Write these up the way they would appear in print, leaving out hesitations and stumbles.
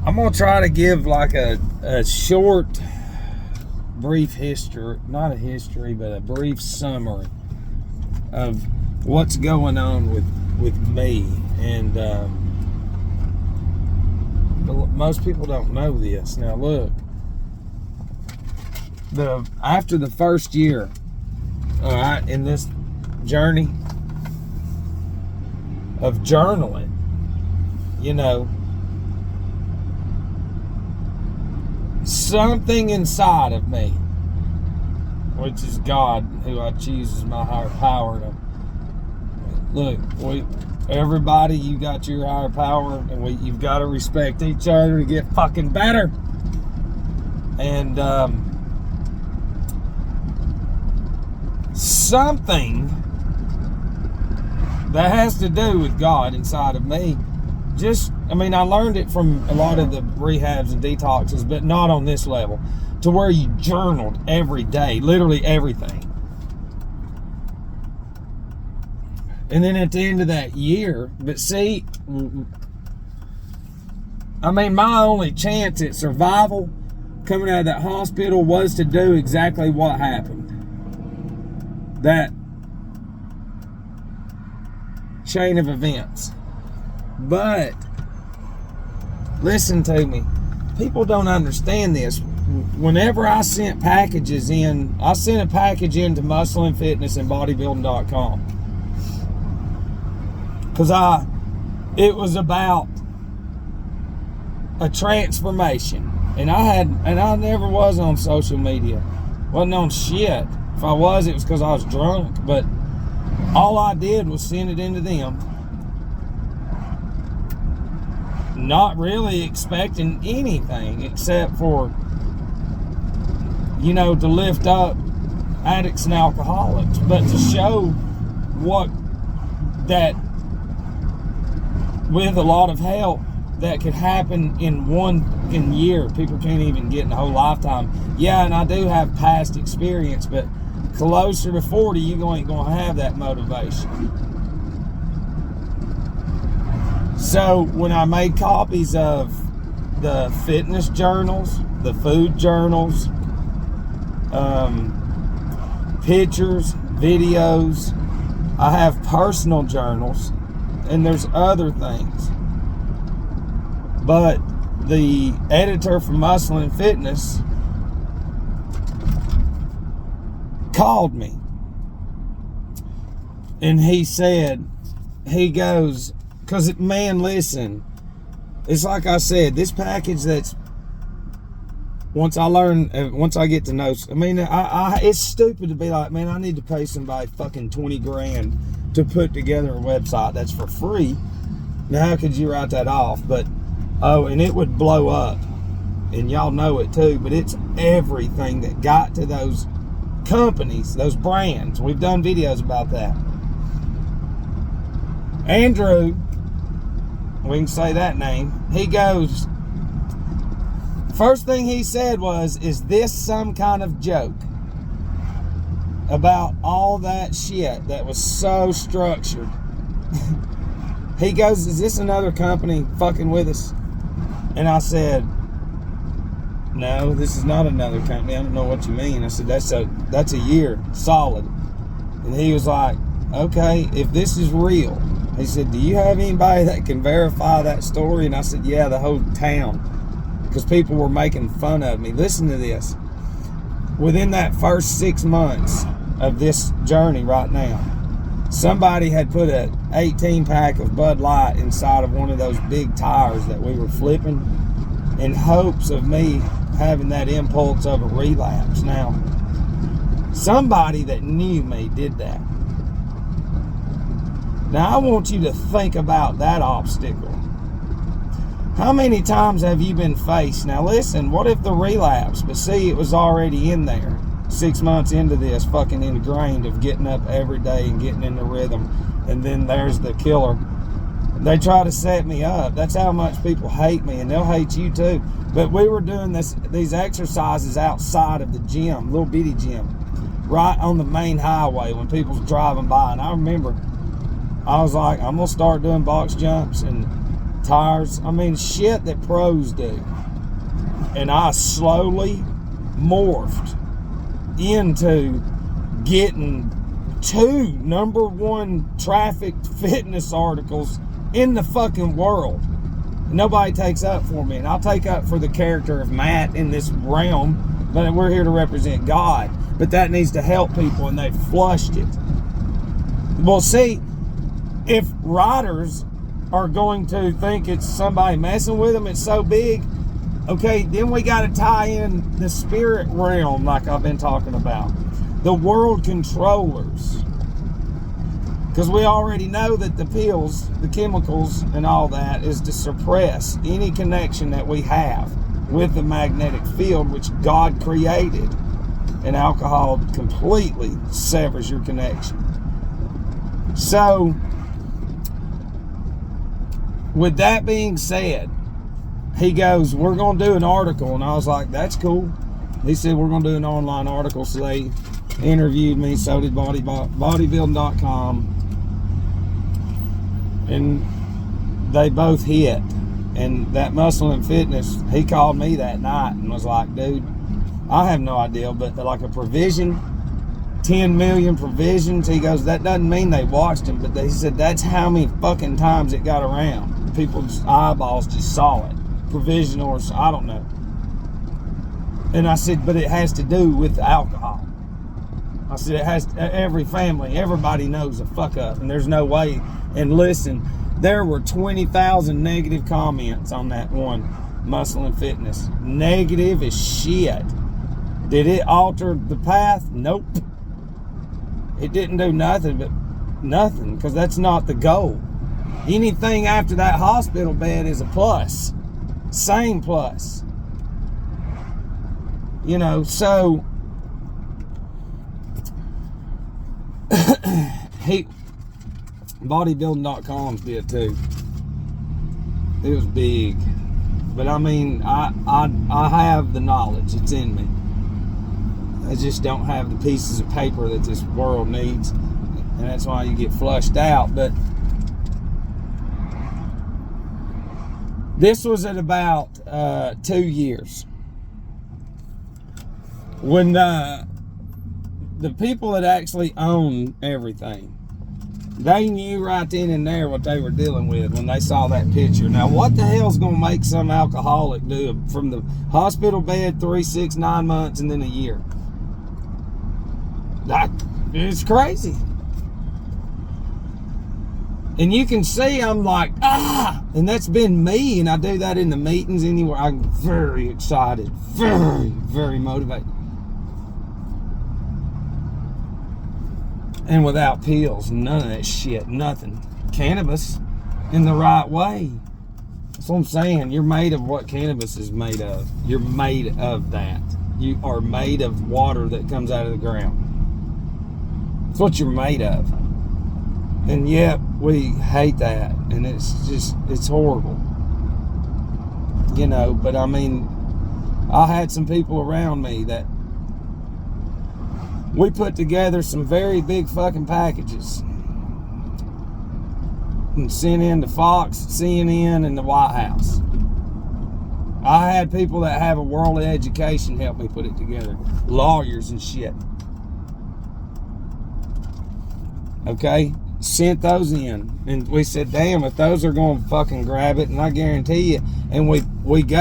I'm going to try to give like a short, brief history, not a history, but a brief summary of what's going on with me. And most people don't know this. Now look, after the first year in this journey of journaling, you know, something inside of me, which is God, who I choose as my higher power to look. Everybody, you got your higher power, and you've got to respect each other to get fucking better. And something that has to do with God inside of me. I learned it from a lot of the rehabs and detoxes, but not on this level, to where you journaled every day, literally everything. And then at the end of that year, but see, my only chance at survival coming out of that hospital was to do exactly what happened. That chain of events. But listen to me, people don't understand this. Whenever I sent packages in, I sent a package into Muscle and Fitness and Bodybuilding.com, because it was about a transformation, and I never was on social media, wasn't on shit. If I was, it was because I was drunk. But all I did was send it into them, not really expecting anything except for, to lift up addicts and alcoholics, but to show that with a lot of help that could happen in one fucking year. People can't even get in a whole lifetime. Yeah, and I do have past experience, but closer to 40, you ain't gonna have that motivation. So when I made copies of the fitness journals, the food journals, pictures, videos, I have personal journals, and there's other things. But the editor for Muscle and Fitness called me, and he goes, because, man, listen, it's like I said, this package that's, once I get to know, it's stupid to be like, man, I need to pay somebody fucking 20 grand to put together a website that's for free. Now, how could you write that off? But, and it would blow up, and y'all know it too, but it's everything that got to those companies, those brands. We've done videos about that. Andrew, we can say that name, he goes, first thing he said was, is this some kind of joke about all that shit that was so structured? He goes, is this another company fucking with us? And I said, no, this is not another company. I don't know what you mean. I said, that's a year solid. And he was like, okay, if this is real, he said, do you have anybody that can verify that story? And I said, yeah, the whole town, because people were making fun of me. Listen to this. Within that first 6 months of this journey right now, somebody had put an 18-pack of Bud Light inside of one of those big tires that we were flipping in hopes of me having that impulse of a relapse. Now, somebody that knew me did that. Now, I want you to think about that obstacle. How many times have you been faced? Now, listen, what if the relapse? But see, it was already in there. 6 months into this, fucking ingrained of getting up every day and getting in the rhythm. And then there's the killer. They try to set me up. That's how much people hate me, and they'll hate you too. But we were doing these exercises outside of the gym, little bitty gym, right on the main highway when people's driving by. And I remember I was like, I'm gonna start doing box jumps and tires. I mean, shit that pros do. And I slowly morphed into getting 2 #1 trafficked fitness articles in the fucking world. Nobody takes up for me, and I'll take up for the character of Matt in this realm, but we're here to represent God. But that needs to help people, and they've flushed it. Well, see, if riders are going to think it's somebody messing with them, it's so big, okay, then we got to tie in the spirit realm like I've been talking about. The world controllers. Because we already know that the pills, the chemicals, and all that is to suppress any connection that we have with the magnetic field, which God created. And alcohol completely severs your connection. So, with that being said, he goes, we're going to do an article. And I was like, that's cool. He said, we're going to do an online article. So they interviewed me. So did bodybuilding.com. And they both hit. And that Muscle and Fitness, he called me that night and was like, dude, I have no idea, but like a provision, 10 million provisions. He goes, that doesn't mean they watched him, but he said that's how many fucking times it got around. People's eyeballs just saw it. Provision, or I don't know. And I said, but it has to do with alcohol. I said, it has to, every family, everybody knows a fuck up, and there's no way. And listen, there were 20,000 negative comments on that one, Muscle and Fitness. Negative as shit. Did it alter the path? Nope. It didn't do nothing but nothing, because that's not the goal. Anything after that hospital bed is a plus. Same plus. You know, so bodybuilding.com did too. It was big. But I mean, I have the knowledge. It's in me. I just don't have the pieces of paper that this world needs. And that's why you get flushed out. But this was at about 2 years. When the people that actually own everything, they knew right then and there what they were dealing with when they saw that picture. Now, what the hell's going to make some alcoholic do from the hospital bed 3, 6, 9 months and then a year? It's crazy. And you can see I'm like, and that's been me, and I do that in the meetings anywhere. I'm very excited, very, very motivated. And without pills, none of that shit, nothing. Cannabis in the right way. That's what I'm saying. You're made of what cannabis is made of. You're made of that. You are made of water that comes out of the ground. That's what you're made of. And yet we hate that, and it's horrible. You know, but I mean, I had some people around me that we put together some very big fucking packages and sent in to Fox, CNN, and the White House. I had people that have a world of education help me put it together. Lawyers and shit. Okay? Sent those in. And we said, damn, if those are going to fucking grab it, and I guarantee you, and we put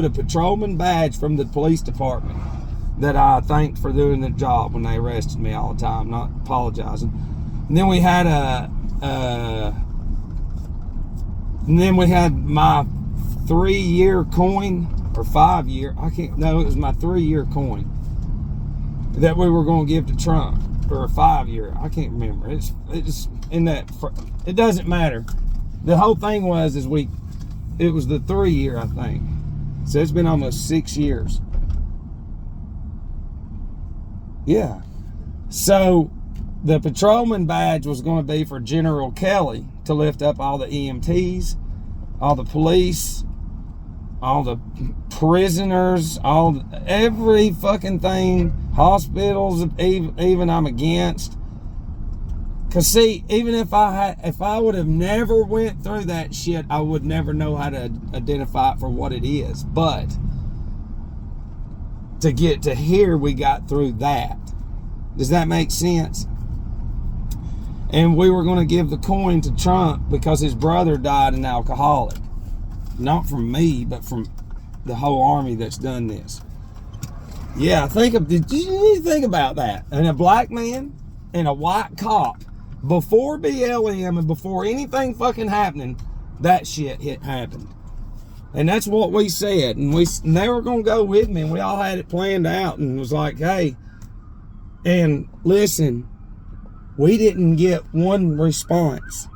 a patrolman badge from the police department that I thanked for doing the job when they arrested me all the time, not apologizing. And then we had my 3-year coin, or 5-year, it was my 3-year coin that we were going to give to Trump, or a 5-year, I can't remember. It's in that, it doesn't matter. The whole thing was it was the 3-year, I think. So it's been almost 6 years. Yeah. So the patrolman badge was going to be for General Kelly to lift up all the EMTs, all the police, all the prisoners, every fucking thing, hospitals, even I'm against. Cause see, even if I would have never went through that shit, I would never know how to identify it for what it is. But to get to here, we got through that. Does that make sense? And we were going to give the coin to Trump because his brother died an alcoholic. Not from me, but from the whole army that's done this. Yeah, did you think about that? And a black man and a white cop, before BLM and before anything fucking happening, that shit happened. And that's what we said. And they were going to go with me, and we all had it planned out, and was like, hey, and listen, we didn't get one response.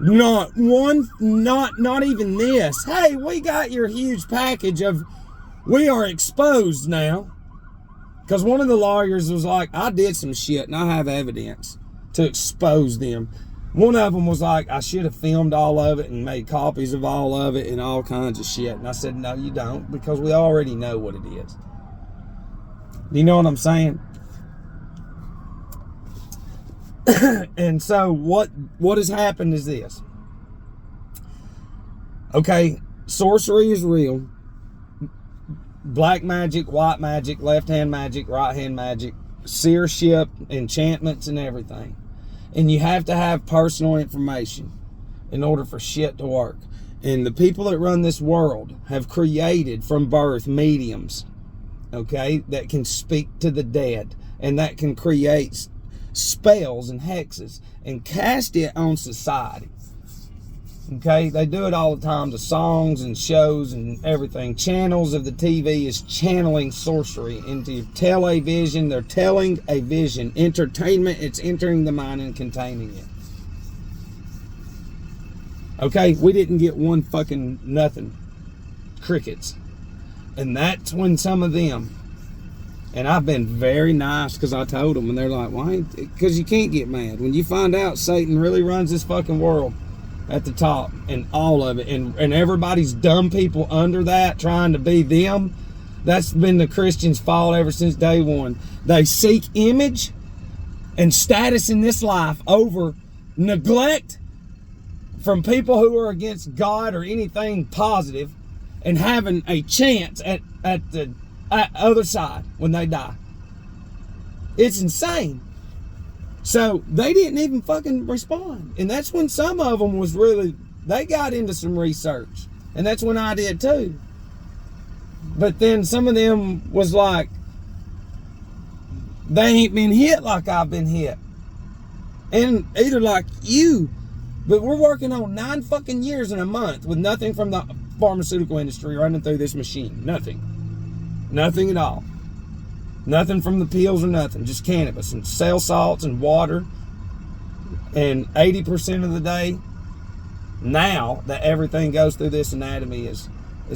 Not one, not even this. Hey, we got your huge package of, we are exposed now. Because one of the lawyers was like, I did some shit and I have evidence to expose them. One of them was like, I should have filmed all of it and made copies of all of it and all kinds of shit. And I said, no, you don't, because we already know what it is. Do you know what I'm saying? And so what has happened is this. Okay, sorcery is real. Black magic, white magic, left hand magic, right hand magic, seership, enchantments, and everything. And you have to have personal information in order for shit to work. And the people that run this world have created from birth mediums, okay, that can speak to the dead and that can create spells and hexes and cast it on society. Okay, they do it all the time to songs and shows and everything. Channels of the TV is channeling sorcery into television. They're telling a vision. Entertainment, it's entering the mind and containing it. Okay, we didn't get one fucking nothing. Crickets. And that's when some of them, and I've been very nice because I told them, and they're like, why? Because you can't get mad. When you find out Satan really runs this fucking world at the top and all of it, and everybody's dumb people under that trying to be them, that's been the Christians' fault ever since day one. They seek image and status in this life over neglect from people who are against God or anything positive, and having a chance at the other side when they die. It's insane. So they didn't even fucking respond. And that's when some of them was really, they got into some research. And that's when I did too. But then some of them was like, they ain't been hit like I've been hit. And either like you. But we're working on 9 fucking years in a month with nothing from the pharmaceutical industry running through this machine. Nothing. Nothing at all. Nothing from the pills or nothing. Just cannabis and cell salts and water. And 80% of the day, now that everything goes through this anatomy, is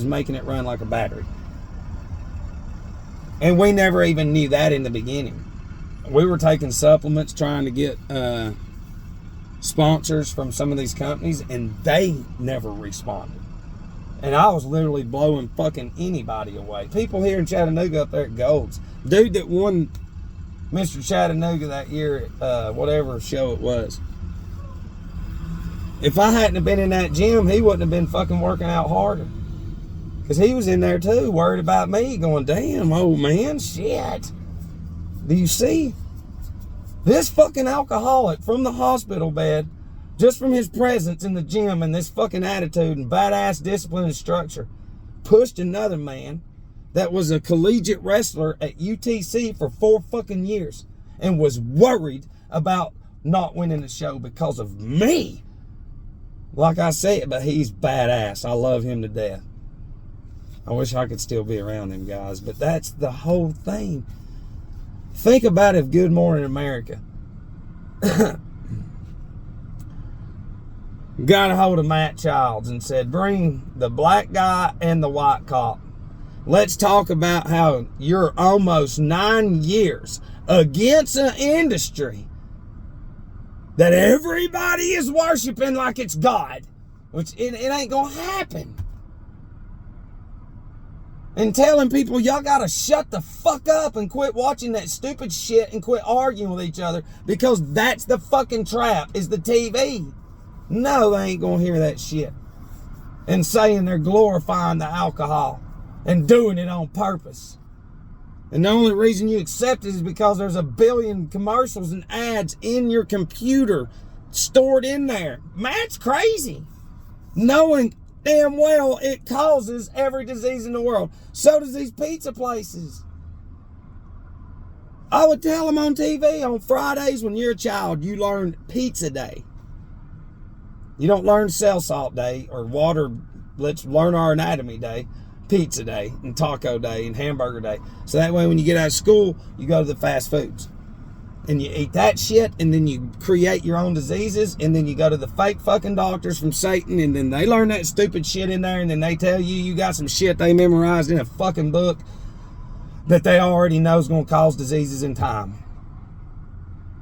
making it run like a battery. And we never even knew that in the beginning. We were taking supplements, trying to get sponsors from some of these companies, and they never responded. And I was literally blowing fucking anybody away. People here in Chattanooga up there at Gold's. Dude that won Mr. Chattanooga that year at whatever show it was. If I hadn't have been in that gym, he wouldn't have been fucking working out harder. Because he was in there too, worried about me, going, damn, old man, shit. Do you see? This fucking alcoholic from the hospital bed, just from his presence in the gym and this fucking attitude and badass discipline and structure, pushed another man that was a collegiate wrestler at UTC for 4 fucking years and was worried about not winning the show because of me. Like I said, but he's badass. I love him to death. I wish I could still be around them guys, but that's the whole thing. Think about if Good Morning America got a hold of Matt Childs and said, bring the black guy and the white cop. Let's talk about how you're almost 9 years against an industry that everybody is worshiping like it's God, which it ain't gonna happen. and telling people y'all gotta shut the fuck up and quit watching that stupid shit and quit arguing with each other, because that's the fucking trap, is the TV. No, they ain't gonna hear that shit. And saying they're glorifying the alcohol and doing it on purpose. And the only reason you accept it is because there's a billion commercials and ads in your computer stored in there. Matt's crazy. Knowing damn well it causes every disease in the world. So does these pizza places. I would tell them on TV on Fridays when you're a child, you learn pizza day. You don't learn cell salt day or water, let's learn our anatomy day. Pizza day and taco day and hamburger day. So that way when you get out of school, you go to the fast foods. And you eat that shit, and then you create your own diseases, and then you go to the fake fucking doctors from Satan, and then they learn that stupid shit in there, and then they tell you you got some shit they memorized in a fucking book that they already know is going to cause diseases in time.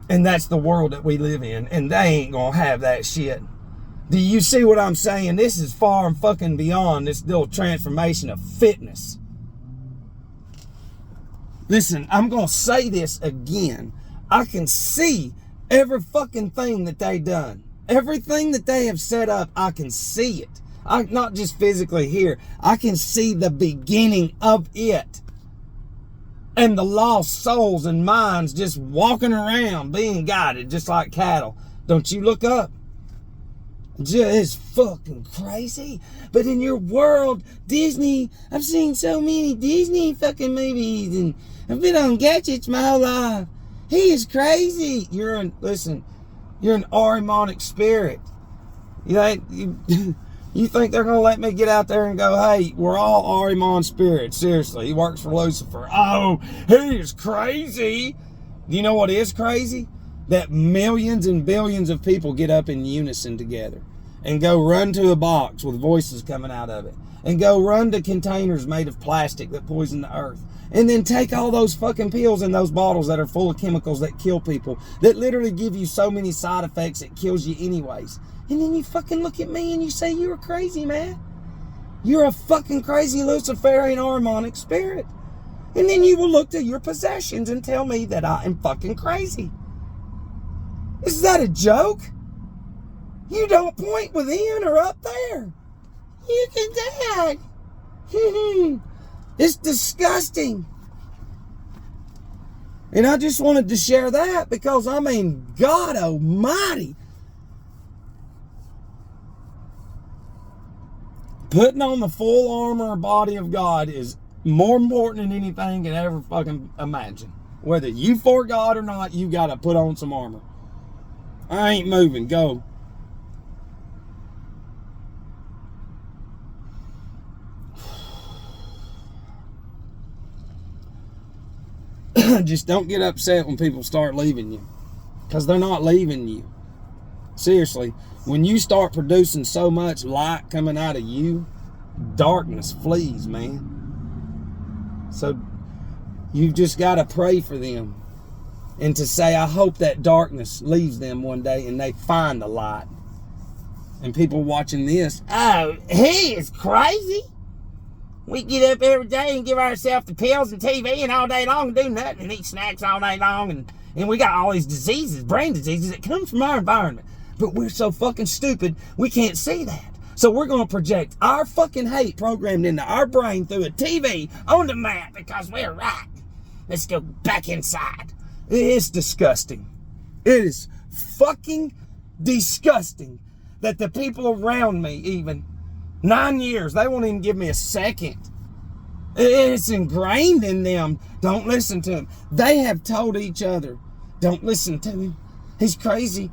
And that's the world that we live in, and they ain't going to have that shit. Do you see what I'm saying? This is far and fucking beyond this little transformation of fitness. Listen, I'm going to say this again. I can see every fucking thing that they done. Everything that they have set up, I can see it. Not just physically here. I can see the beginning of it. And the lost souls and minds just walking around being guided just like cattle. Don't you look up? Just fucking crazy. But in your world, Disney, I've seen so many Disney fucking movies, and I've been on gadgets my whole life. He is crazy. You're an Ahrimanic spirit. You think they're going to let me get out there and go, hey, we're all Ahriman spirits. Seriously, he works for Lucifer. Oh, he is crazy. Do you know what is crazy? That millions and billions of people get up in unison together and go run to a box with voices coming out of it, and go run to containers made of plastic that poison the earth, and then take all those fucking pills in those bottles that are full of chemicals that kill people, that literally give you so many side effects it kills you anyways. And then you fucking look at me and you say you're crazy, man. You're a fucking crazy Luciferian Ahrimanic spirit. And then you will look to your possessions and tell me that I am fucking crazy. Is that a joke? You don't point within or up there. You can tag. It's disgusting. And I just wanted to share that because, I mean, God almighty. Putting on the full armor body of God is more important than anything you can ever fucking imagine. Whether you for God or not, you got to put on some armor. I ain't moving. Go. Just don't get upset when people start leaving you, because they're not leaving you. Seriously, when you start producing so much light coming out of you, darkness flees, man. So you've just got to pray for them and to say, I hope that darkness leaves them one day and they find the light. And people watching this, oh, he is crazy. We get up every day and give ourselves the pills and TV and all day long and do nothing and eat snacks all day long. And we got all these diseases, brain diseases that come from our environment. But we're so fucking stupid, we can't see that. So we're going to project our fucking hate programmed into our brain through a TV on the mat because we're right. Let's go back inside. It is disgusting. It is fucking disgusting that the people around me, even 9 years, they won't even give me a second. It's ingrained in them. Don't listen to him. They have told each other, don't listen to him. He's crazy.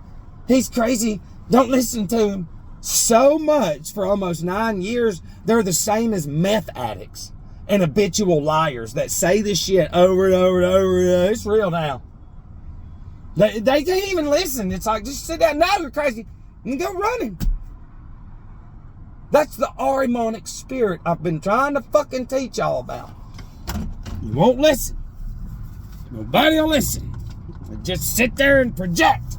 He's crazy. Don't listen to him. So much for almost 9 years, they're the same as meth addicts and habitual liars that say this shit over and over and over. It's real now. They can't even listen. It's like, just sit down. No, you're crazy. And go running. That's the Ahrimanic spirit I've been trying to fucking teach y'all about. You won't listen. Nobody will listen. Just sit there and project.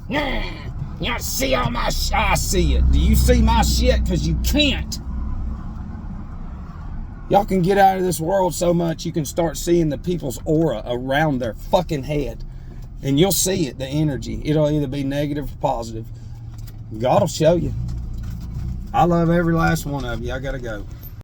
You see all my shit? I see it. Do you see my shit? Because you can't. Y'all can get out of this world so much you can start seeing the people's aura around their fucking head. And you'll see it, the energy. It'll either be negative or positive. God will show you. I love every last one of you. I gotta go.